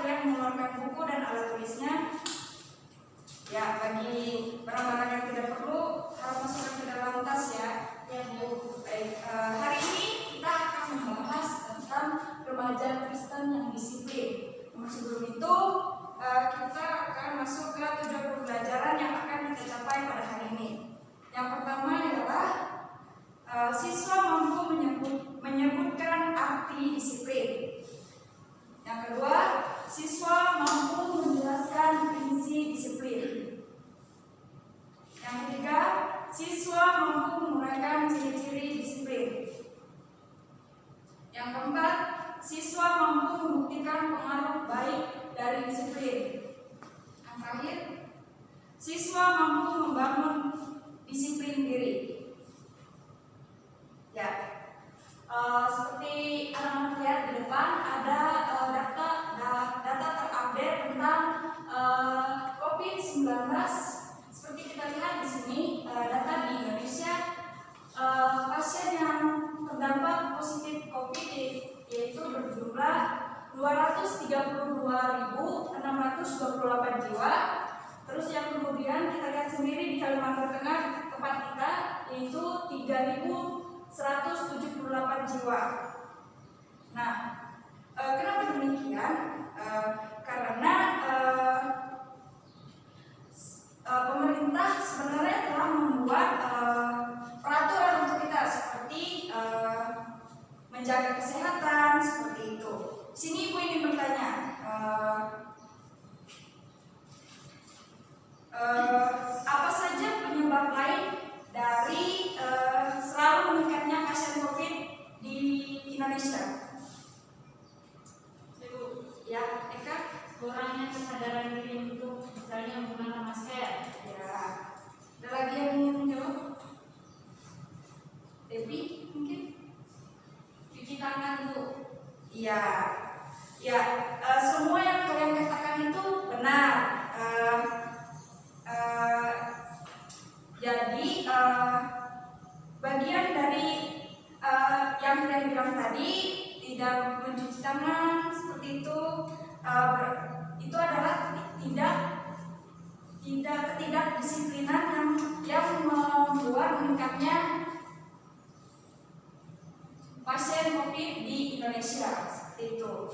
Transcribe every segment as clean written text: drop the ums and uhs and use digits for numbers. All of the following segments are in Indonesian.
kalian mengeluarkan buku dan alat tulisnya. Ya, bagi barang-barang yang tidak perlu harap masukkan ke dalam tas ya. Ya Bu. Baik, hari ini kita akan membahas tentang remaja Kristen yang disiplin. Namun sebelum itu kita akan masuk ke tujuan pembelajaran yang akan kita capai pada hari ini. Yang pertama adalah siswa mampu menyebutkan arti disiplin. Yang kedua, siswa mampu menjelaskan prinsip disiplin. Yang ketiga, siswa mampu menguraikan ciri-ciri disiplin. Yang keempat, siswa mampu membuktikan pengaruh baik dari disiplin. Yang terakhir, siswa mampu membangun disiplin diri. Ya, seperti anak-anak lihat di depan ada data terupdate tentang COVID-19. Seperti kita lihat di sini, data di Indonesia, pasien yang terdampak positif COVID yaitu berjumlah 232.628 jiwa. Terus yang kemudian kita lihat sendiri di Kalimantan Tengah tempat kita yaitu 3.178 jiwa. Nah, kenapa demikian? Karena pemerintah sebenarnya telah membuat peraturan untuk kita seperti menjaga kesehatan seperti itu. Di sini Ibu ingin bertanya, apa saja penyebab lain dari selalu meningkatnya pasien COVID di Indonesia? Ya, Eka, kurangnya kesadaran diri untuk misalnya menggunakan masker. Ya, ada lagi yang ingin menjawab? Debbie mungkin? Cuci tangan Bu. Iya, ya, semua yang kalian katakan itu benar. Jadi bagian dari yang kalian bilang tadi, tidak mencuci tangan seperti itu adalah ketidakdisiplinan yang membuat meningkatnya pasien COVID di Indonesia seperti itu.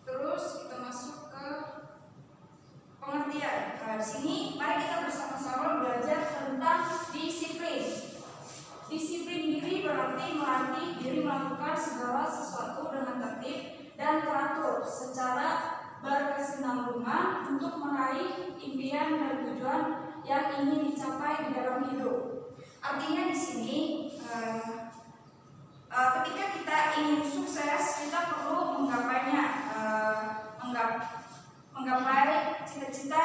Terus kita masuk ke pengertian. Di sini mari kita bersama-sama belajar tentang disiplin. Disiplin diri berarti melatih diri melakukan segala sesuatu dengan tertib dan teratur secara berkesinambungan untuk meraih impian dan tujuan yang ingin dicapai di dalam hidup. Artinya di sini ketika kita ingin sukses, kita perlu menggapai cita-cita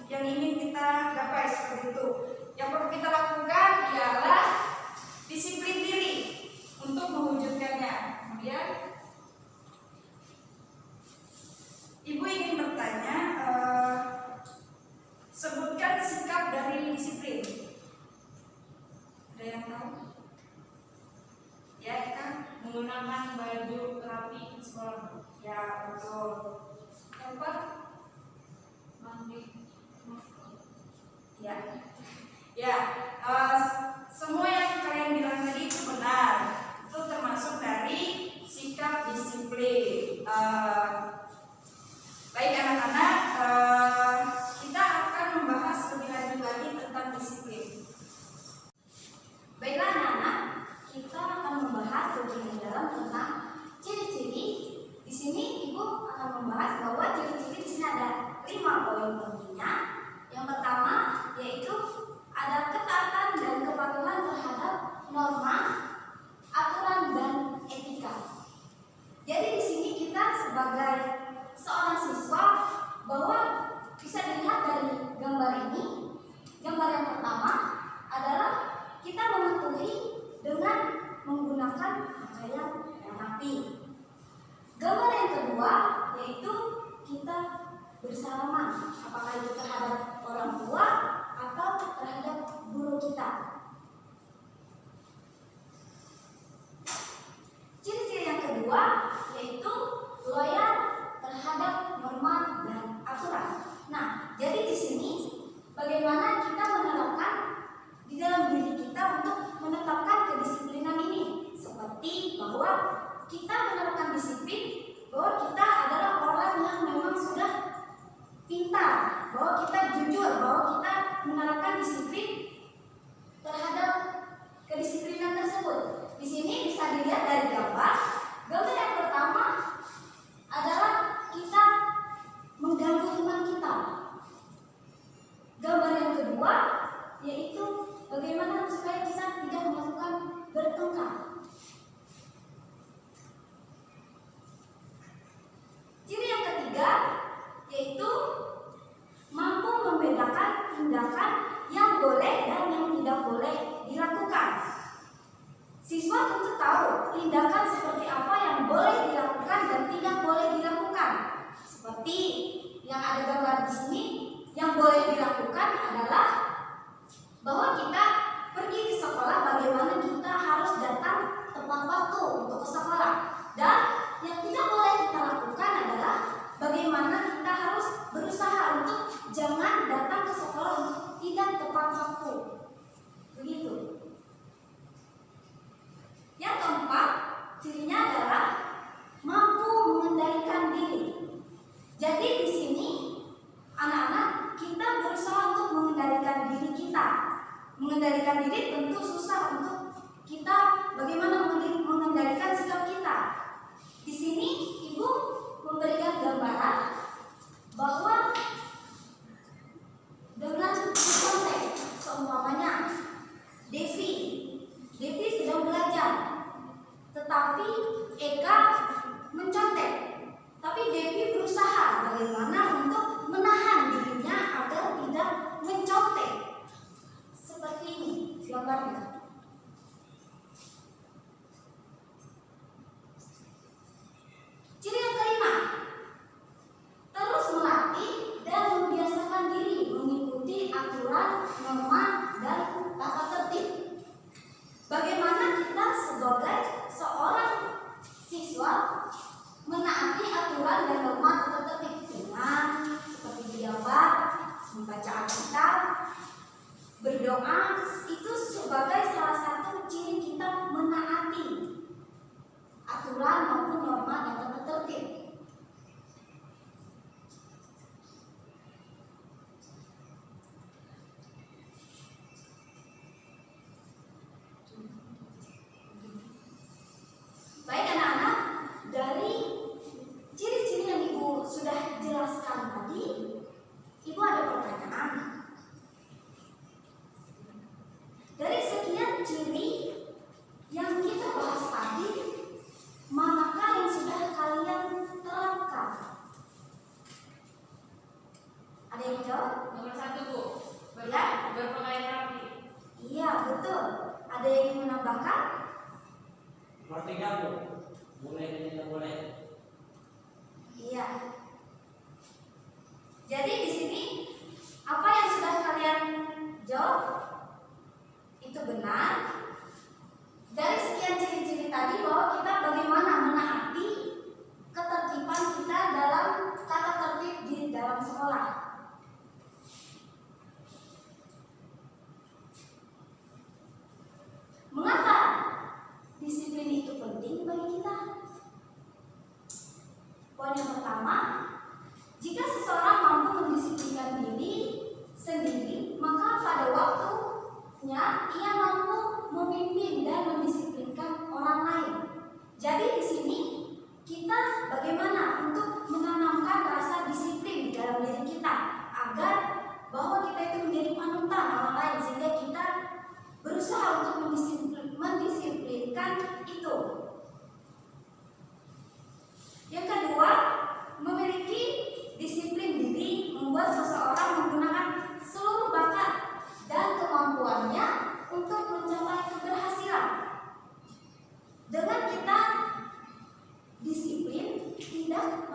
yang ingin kita gapai seperti itu. Yang perlu kita lakukan ialah disiplin diri untuk mewujudkannya. Kemudian Ibu ingin bertanya, sebutkan sikap dari disiplin. Ada yang tahu? Ya, Eka? Menggunakan baju rapi sekolah. Ya, betul. Apa? Mandi. Ya. Ya, semua yang kalian bilang tadi itu benar. Itu termasuk dari sikap disiplin. Baik anak-anak, kita akan membahas lebih lanjut lagi tentang disiplin. Baiklah anak-anak, kita akan membahas lebih dalam tentang ciri-ciri. Di sini Ibu akan membahas bahwa ciri-ciri di sini ada 5 poin pentingnya. Yang pertama yaitu ada ketaatan dan kepatuhan terhadap norma, aturan dan etika. Jadi di sini kita sebagai seorang siswa bahwa bisa dilihat dari gambar ini. Gambar yang pertama adalah kita mematuhi dengan menggunakan pakaian yang rapi. Gambar yang kedua yaitu kita bersalaman, apakah itu terhadap orang tua atau terhadap guru kita. Ciri-ciri yang kedua yaitu loyal terhadap bahwa kita jujur, bahwa kita menerapkan disiplin terhadap kedisiplinan tersebut. Di sini bisa dilihat dari gambar. Gambar yang pertama adalah kita mengganggu teman kita. Gambar yang kedua yaitu bagaimana supaya kita tidak melakukan bertengkar. Ciri yang ketiga yaitu mampu membedakan tindakan yang boleh dan yang tidak boleh dilakukan. Siswa tentu tahu tindakan seperti apa yang boleh dilakukan dan tidak boleh dilakukan. Seperti yang ada gambar di sini, yang boleh dilakukan adalah bahwa kita pergi ke sekolah, bagaimana kita harus datang tepat waktu untuk ke sekolah. Dan yang tidak boleh kita lakukan adalah bagaimana kita harus berusaha untuk jangan datang ke sekolah untuk tidak tepat waktu. Begitu. Yang keempat, cirinya adalah mampu mengendalikan diri. Jadi di sini anak-anak kita berusaha untuk mengendalikan diri kita. Mengendalikan diri tentu susah untuk kita bagaimana mengendalikan sikap kita. Di sini ibu memberikan gambaran bahwa dengan konteks seumpamanya Devi sedang belajar, tetapi Eka mencontek. Tapi Devi berusaha bagaimana untuk menahan dirinya agar tidak mencontek. Seperti ini gambarnya. Ciri yang kelima, terus melatih dan membiasakan diri mengikuti aturan, norma, dan tata tertib. Bagaimana kita sebagai seorang siswa menaati aturan dan norma tata tertib dengan seperti dijabat, membaca Alkitab, berdoa, itu sebagai salah satu ciri kita menaati aturan maupun norma dan tata tertib. Baik anak-anak, dari ciri-ciri yang ibu sudah jelaskan tadi, ibu ada pertanyaan. Dari sekian ciri yang kita bahas tadi, manakah yang sudah kalian terapkan? Ada yang jawab? Nomor 1 Bu, Ya. berpakaian rapi. Iya, betul. Ada yang ingin menambahkan? Nomor 3 Bu, boleh dan tidak boleh. Iya. Jadi di sini apa yang sudah kalian jawab itu benar. Dari sekian ciri-ciri tadi bahwa kita bagaimana menaati ketertiban kita dalam tata tertib di dalam sekolah. Mengapa disiplin itu penting bagi kita? Poin yang pertama, jika seseorang mampu mendisiplinkan diri sendiri, maka pada waktunya ia mampu memimpin dan mendisiplinkan orang lain. Jadi di sini kita bagaimana untuk menanamkan rasa disiplin di dalam diri kita agar bahwa kita itu menjadi panutan orang lain, sehingga kita berusaha untuk mendisiplinkan itu. Yang kedua, memiliki disiplin diri membuat seseorang menggunakan seluruh bakat dan kemampuannya untuk mencapai keberhasilan. Dengan kita disiplin, tidak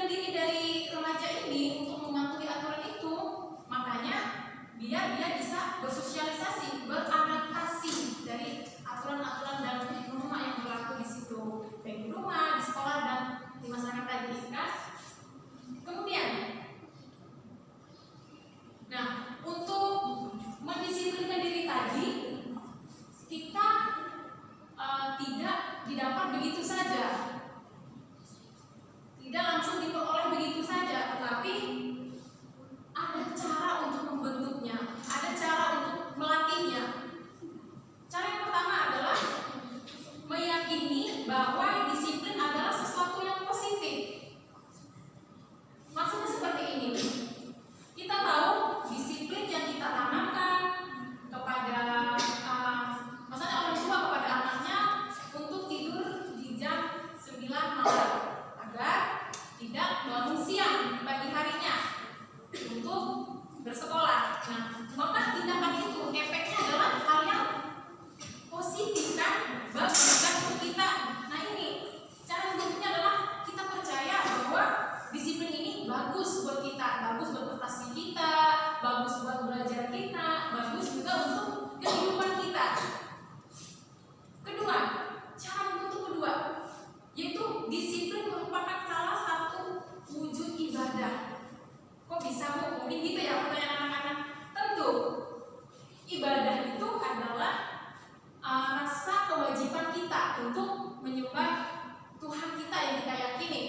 mendisiplinkan diri dari remaja ini untuk mematuhi aturan itu, makanya biar dia bisa bersosialisasi, beradaptasi dari aturan-aturan dalam rumah yang berlaku di situ, baik di rumah, di sekolah, dan di masyarakat tadi kan. Kemudian, nah untuk mendisiplinkan diri tadi, kita tidak didapat begitu saja, tidak langsung diperoleh begitu saja, tetapi ada cara untuk membentuknya, ada cara untuk melatihnya. Cara yang pertama adalah meyakini bahwa disiplin adalah sesuatu yang positif. Maksudnya seperti ini. Kita tahu disiplin yang kita tanamkan kepada misalnya orang tua kepada anaknya untuk tidur di jam 9 malam agar tidak bangun siang di pagi harinya untuk bersekolah. Nah, maka tindakan itu efeknya adalah hal yang positif kan, bagus kan untuk kita. Nah ini cara bentuknya adalah kita percaya bahwa disiplin ini bagus buat kita, bagus buat prestasi kita, bagus buat belajar kita, bagus juga untuk kehidupan kita. Kedua, cara membentuk kedua, yaitu disiplin merupakan salah satu wujud ibadah. Kok bisa Bu? Mungkin gitu ya pertanyaan anak-anak. Tentu, ibadah itu adalah rasa kewajiban kita untuk menyembah Tuhan kita yang kita yakini.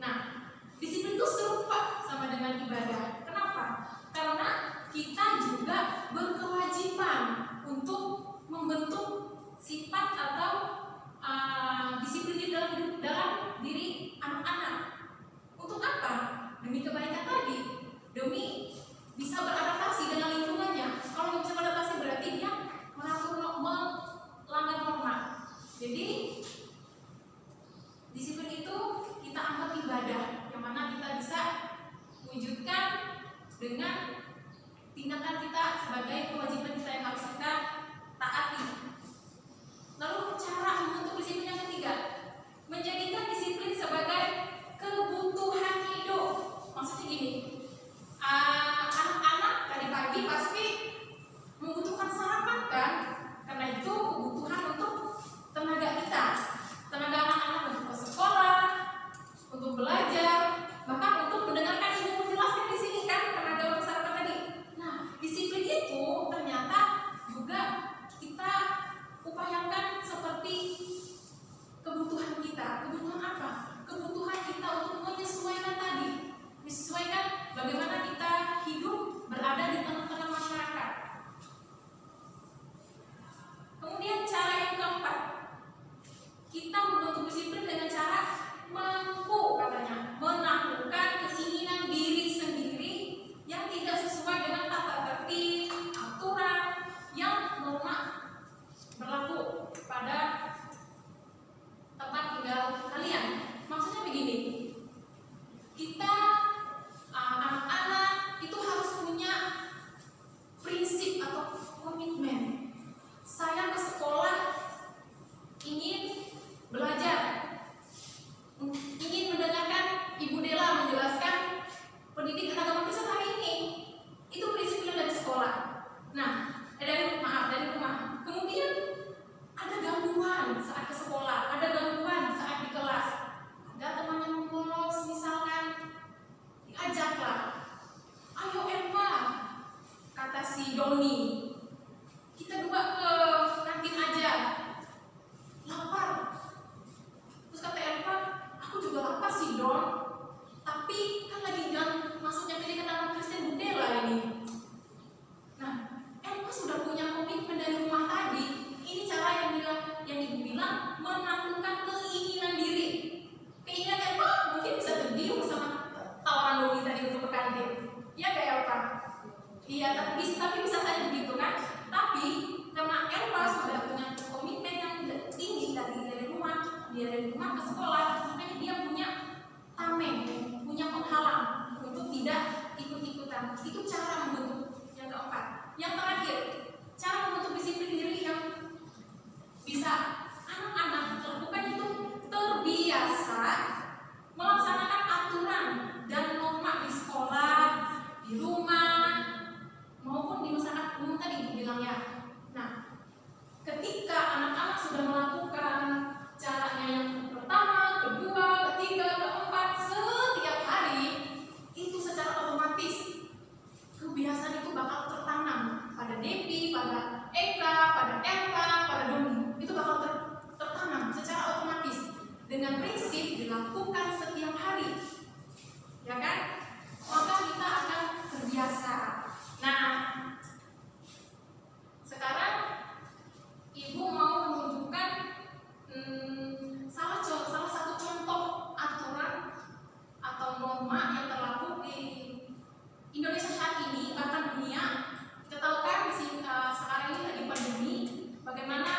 Nah, disiplin itu serupa sama dengan ibadah. Kenapa? Karena kita juga berkewajiban untuk membentuk sifat atau disiplin di dalam diri anak-anak. Untuk apa? Demi kebaikan tadi, demi bisa beradaptasi dengan lingkungannya. Kalau nggak bisa beradaptasi berarti dia melanggar norma. Jadi disiplin itu kita anggap ibadah, yang mana kita bisa wujudkan dengan tindakan kita sebagai kewajiban kita yang harus kita taati. Lalu cara membentuk disiplin yang ketiga, menjadikan disiplin sebagai kebutuhan hidup. Maksudnya gini, anak-anak dengan prinsip dilakukan setiap hari, ya kan? Maka kita akan terbiasa. Nah, sekarang ibu mau menunjukkan salah satu contoh aturan atau norma yang terlaku di Indonesia saat ini, bahkan dunia. Kita tahu kan di sini sekarang ini lagi pandemi, bagaimana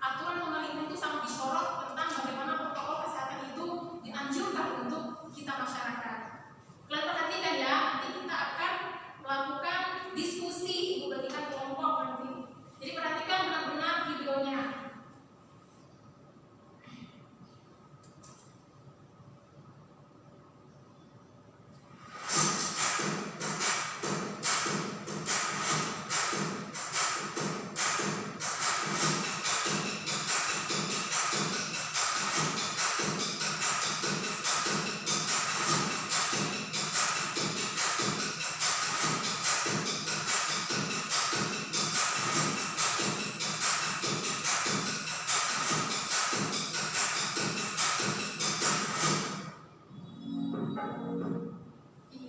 aturan pemerintah itu sangat disorot tentang bagaimana protokol kesehatan itu dianjurkan untuk kita masyarakat. Kalian perhatikan ya, nanti kita akan melakukan diskusi, ibu bagikan kelompok nanti. Jadi perhatikan benar-benar videonya.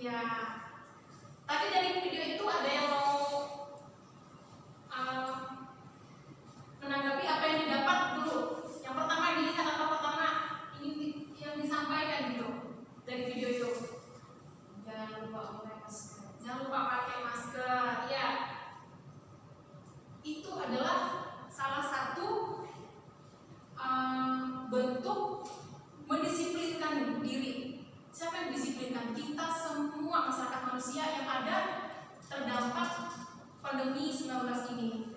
Iya. Tadi dari video itu ada yang mau menanggapi apa yang didapat dulu. Yang pertama dilihat apa pertama ini yang disampaikan gitu dari video itu. Jangan lupa pakai masker. Jangan lupa pakai masker. Ya. Itu adalah salah satu bentuk mendisiplinkan diri. Siapa yang disiplinkan? Kita semua masyarakat manusia yang ada terdampak pandemi 19 ini.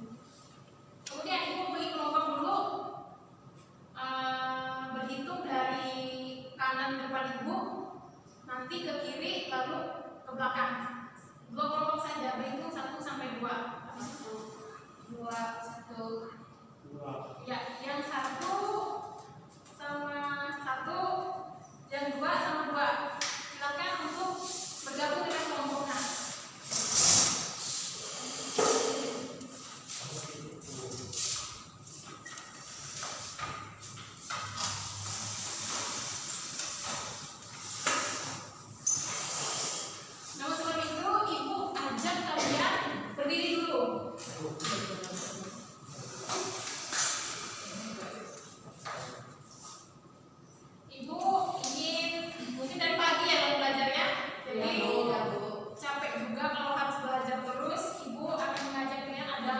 Kemudian ibu beri kelompok dulu, berhitung dari kanan depan ibu, nanti ke kiri lalu ke belakang. 2 kelompok saja, berhitung 1 sampai 2. Habis itu 2, 1. Ya, yang 1 sama 1, yang 2 sama 2. Silakan untuk bergabung dengan kelompoknya. Nah, sebelum itu ibu ajak kalian berdiri dulu. Ibu ingin mungkin dari pagi ya kalau belajar ya, jadi capek juga kalau harus belajar terus. Ibu akan mengajak kalian ada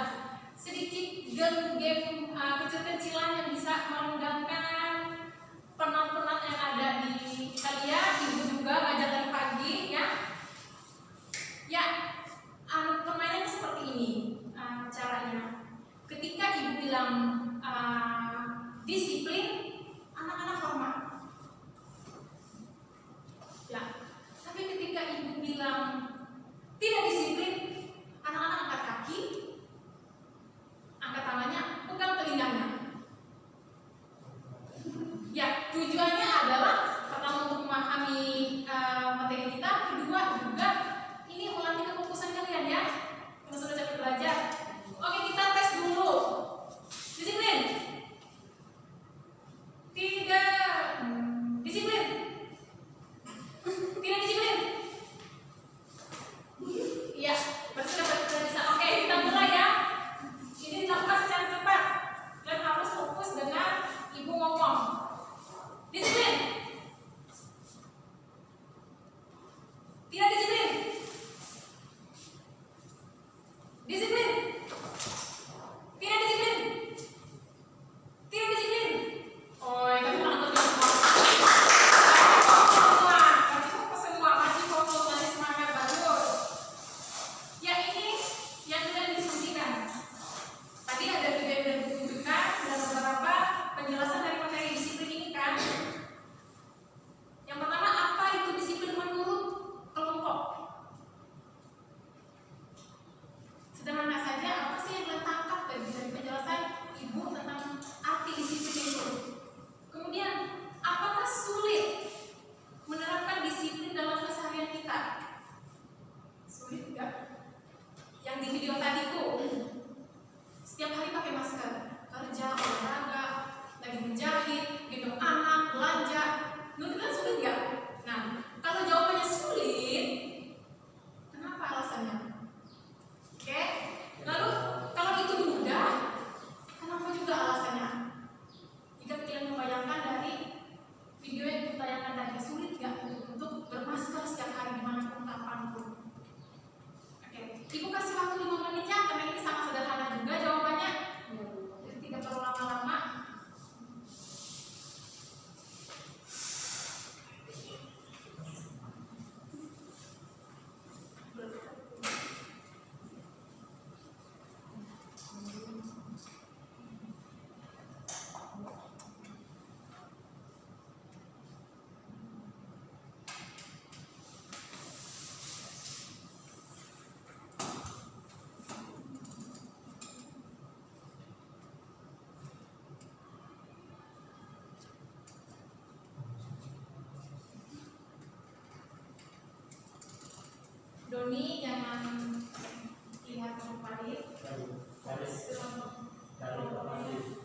sedikit game kecil-kecilan yang bisa merenggangkan penat-penat yang ada di kalian. Ibu juga ngajar dari pagi ya. Ya, permainannya seperti ini caranya. Ketika ibu bilang disiplin, anak-anak hormat. Ya, tapi ketika ibu bilang tidak disiplin, anak-anak angkat kaki, angkat tangannya, pegang telinganya. Ya, tujuannya adalah pertama untuk memahami materi kita, kedua juga ini melatih kefokusan kalian ya. Kalau sudah capek belajar. Oke, kita tes dulu. Disiplin. Tidak disiplin. Tidak disiplin. Iya. Joni jangan lihat kembali. Dari kembali.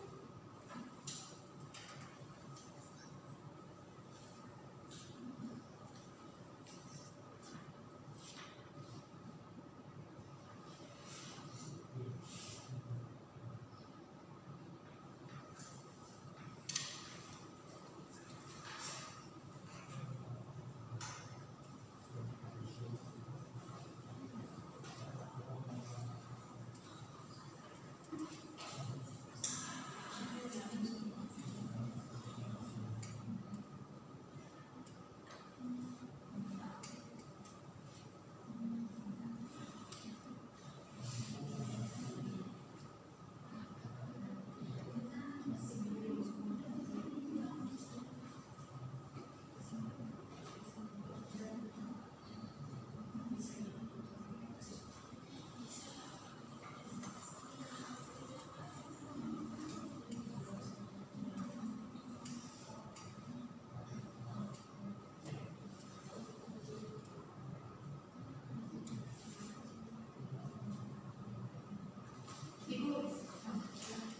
Ibu,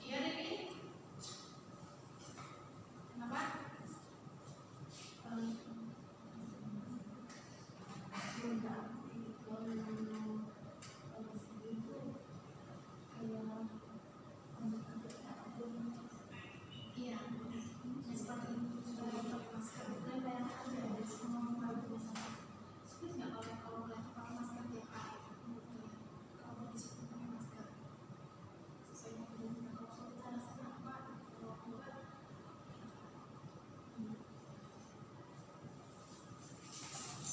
iya Devi. Kenapa? Iya, seperti itu. Pakai masker. Dan banyak aja dari semua orang sulit nggak kalau pakai masker tiap hari? Kalau disuruh pakai masker.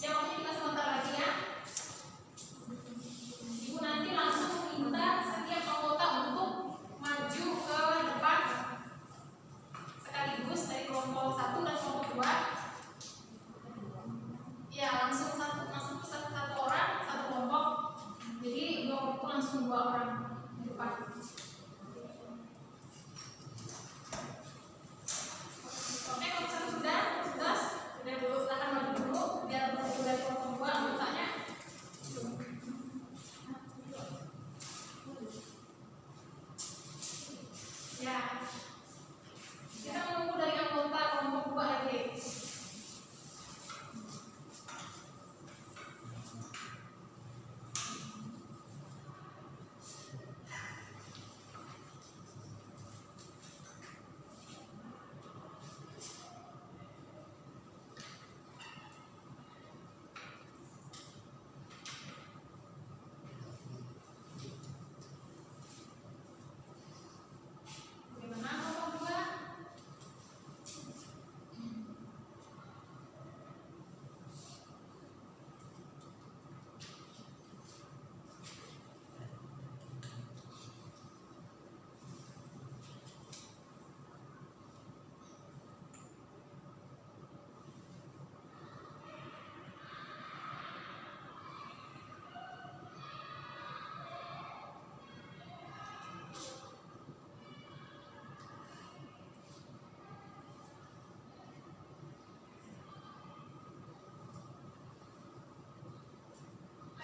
Ya, waktu kita sebentar lagi ya. Ibu nanti langsung minta setiap anggota untuk maju ke depan sekaligus dari kelompok 1 dan kelompok 2. Ya, langsung satu orang, satu kelompok. Jadi dua kelompok langsung 2 orang di depan. Oke, kalau satu sudah dulu, silahkan maju dulu biar bertemu dari kelompok 2 anggotanya. Ya, kita menunggu dari anggota kelompok 2 lagi. Bagaimana kelompok 2?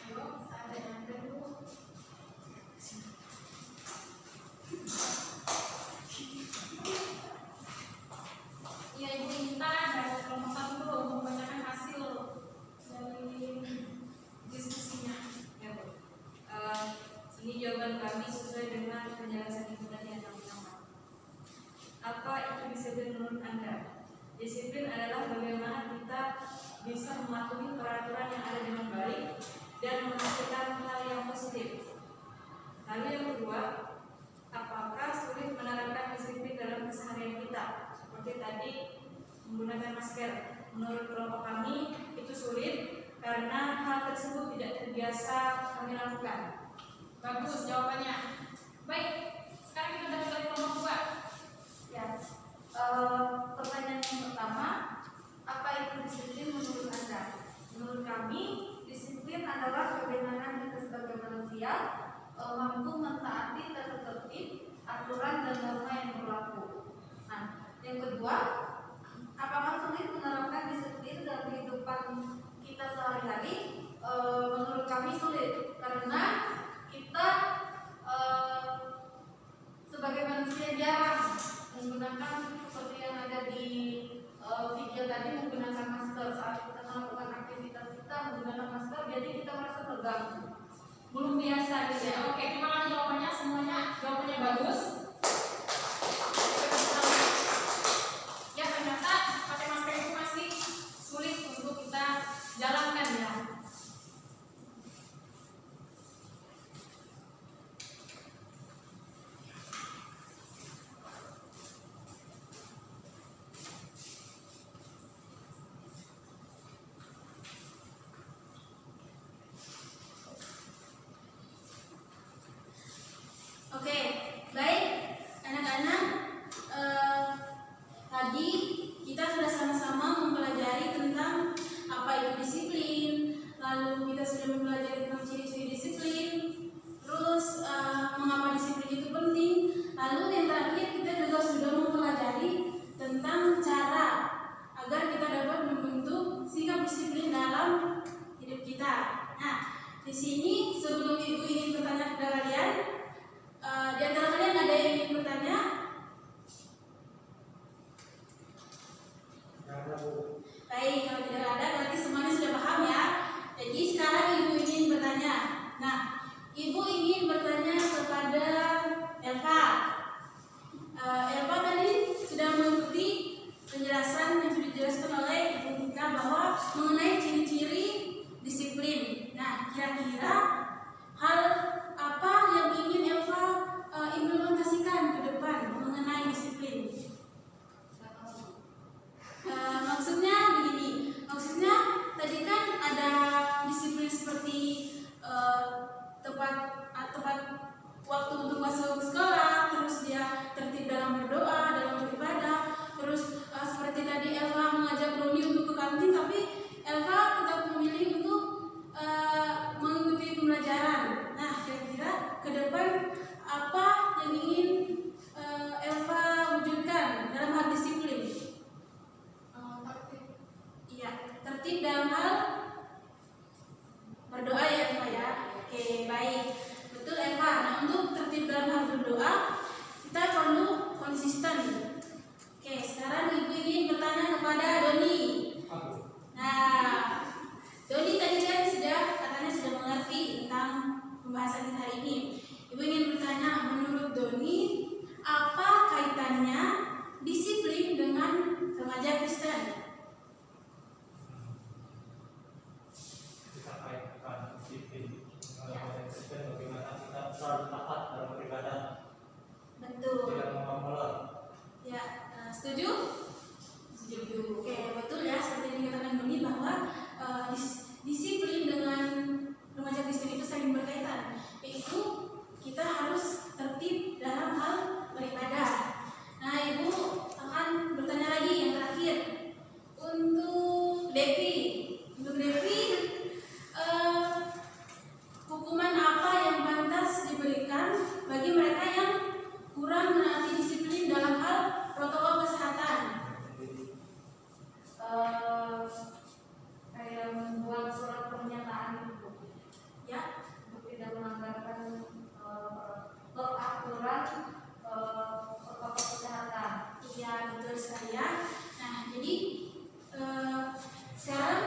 Ayo, saya yang dulu. Iya, Ibu minta dari kelompok 1 dulu membacakan hasil dari diskusinya. Ya, Bu. Ini jawaban kami sesuai dengan penjelasan Ibu tadi yang kami sampaikan. Apa itu disiplin menurut Anda? Disiplin adalah bagaimana kita bisa mematuhi peraturan yang ada dengan baik dan menghasilkan hal yang positif. Lalu yang kedua, apakah sulit menerapkan disiplin dalam keseharian kita? Seperti tadi menggunakan masker. Menurut kelompok kami itu sulit karena hal tersebut tidak terbiasa kami lakukan. Bagus jawabannya. Baik, sekarang kita dari kelompok 2. Ya, pertanyaan yang pertama, apa itu disiplin menurut Anda? Menurut kami, disiplin adalah bagaimana kita sebagai manusia mampu mentaati tata tertib, aturan dan norma yang berlaku. Nah, yang kedua, apakah sulit menerapkan disiplin dalam kehidupan kita sehari-hari? Menurut kami sulit. tadi menggunakan masker saat kita melakukan aktivitas kita menggunakan masker, jadi kita merasa terganggu, belum biasa gitu ya. Oke, terima kasih jawabannya semuanya. Jawabannya bagus. Ya, ternyata pakai masker itu masih sulit untuk kita jalankan ya. Oke, baik anak-anak. Tadi kita sudah sama-sama mempelajari tentang apa itu disiplin, lalu kita sudah mempelajari tentang ciri-ciri disiplin, terus mengapa disiplin itu penting, lalu yang terakhir kita juga sudah mempelajari tentang cara agar kita dapat membentuk sikap disiplin dalam hidup kita. Nah, di sini sebelum ibu ingin bertanya kepada kalian, di antara kalian ada yang ingin bertanya? Baik, kalau tidak ada berarti semuanya sudah paham ya. Jadi sekarang ibu ingin bertanya. Nah, ibu ingin bertanya kepada Elva. Elva tadi sudah mengikuti penjelasan yang sudah dijelaskan oleh Ibu Tika bahwa mengenai ciri-ciri disiplin. Nah, kira-kira hal apa yang ingin Elva implementasikan ke depan mengenai disiplin? Maksudnya begini, maksudnya tadi kan ada disiplin seperti tepat waktu untuk masuk sekolah, terus dia tertib dalam berdoa, dalam beribadah, terus seperti tadi Elva mengajak Doni untuk ke kantin, tapi Elva tetap memilih untuk mengikuti pembelajaran. Nah, kira-kira ke depan apa yang ingin Elva wujudkan dalam hal disiplin? Iya, tertib dalam hal berdoa ya Elva ya. Oke, baik. Betul Elva. Nah, untuk tertib dalam hal berdoa kita perlu konsisten. Oke, sekarang ibu ingin bertanya kepada Doni. Nah, Doni tadi kan katanya sudah mengerti tentang pembahasan kita hari ini. Ibu ingin bertanya, menurut Doni, apa kaitannya disiplin dengan remaja Kristen? Kita kaitkan disiplin dengan Kristen, bagaimana kita selalu taat dalam beribadah, Betul. tidak molor. Ya, setuju? Setuju. Oke, betul ya. Seperti yang dikatakan Doni bahwa disiplin dengan remaja Kristen itu saling berkaitan. Yaitu kita harus tertib dalam hal beribadah. Nah, ibu akan bertanya lagi yang terakhir untuk Devi. Untuk Devi, hukuman apa yang pantas diberikan bagi mereka yang kurang menaati disiplin dalam hal protokol kesehatan? Kayak membuat surat pernyataan itu Ya, untuk tidak melanggarkan aturan protokol kesehatan. iya betul sekali ya. Nah, jadi sekarang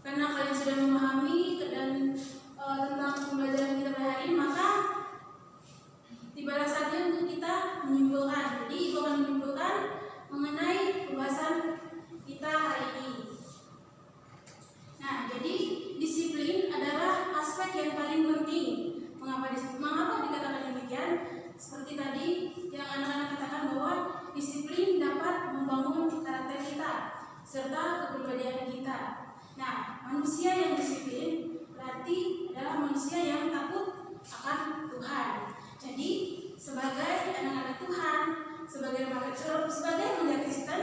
karena kalian sudah memahami dan tentang pembelajaran kita pada hari ini, maka tibalah saatnya untuk kita menyimpulkan. Jadi ibu akan menyimpulkan mengenai pembahasan kita hari ini. Nah, jadi disiplin adalah aspek yang paling penting. Mengapa dikatakan demikian? Seperti tadi yang anak-anak katakan bahwa disiplin dapat membangun karakter kita serta kepribadian kita. Nah, manusia yang disiplin berarti adalah manusia yang takut akan Tuhan. Jadi, sebagai anak-anak Tuhan, sebagai remaja Kristen,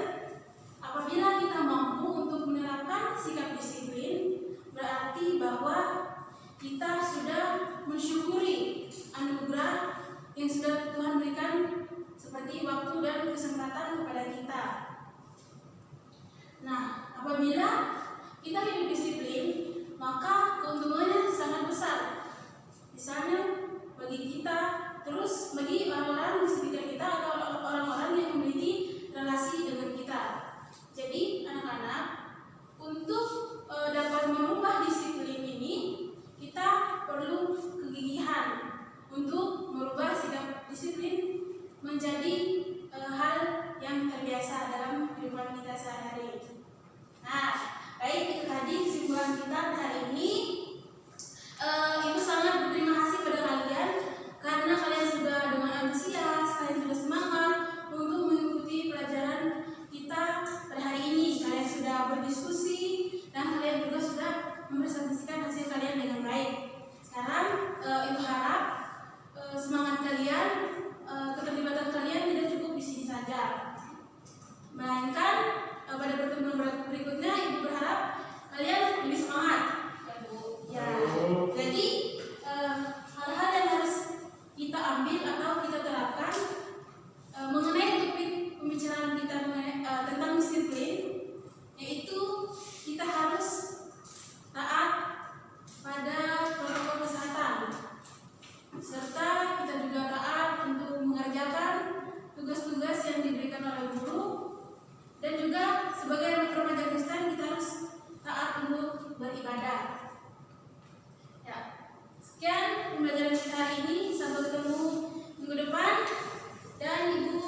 apabila kita mampu untuk menerapkan sikap disiplin, berarti bahwa kita sudah mensyukuri anugerah yang sudah Tuhan berikan seperti waktu dan kesempatan kepada kita. Nah, apabila kita hidup disiplin, maka keuntungannya sangat besar. Misalnya bagi kita, terus bagi orang-orang di sekitar kita atau orang-orang yang memiliki relasi dengan kita. Jadi sebagai remaja Kristen kita harus taat untuk beribadah. Ya, sekian pembelajaran kita hari ini. Sampai ketemu minggu depan. Dan Ibu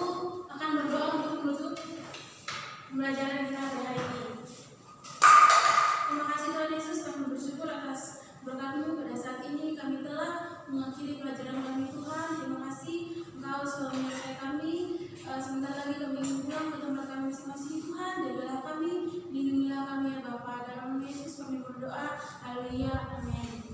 akan berdoa untuk menutup pembelajaran kita pada hari ini. Terima kasih Tuhan Yesus, kami bersyukur atas berkat-Mu pada saat ini. Kami telah mengakhiri pelajaran kami Tuhan. Terima kasih Engkau selalu menyertai kami. Sebentar lagi kami pulang ke tempat kami masing-masing. Tuhan, jagalah kami, lindungilah kami ya Bapa. Dalam nama Yesus kami berdoa. Haleluya. Amin.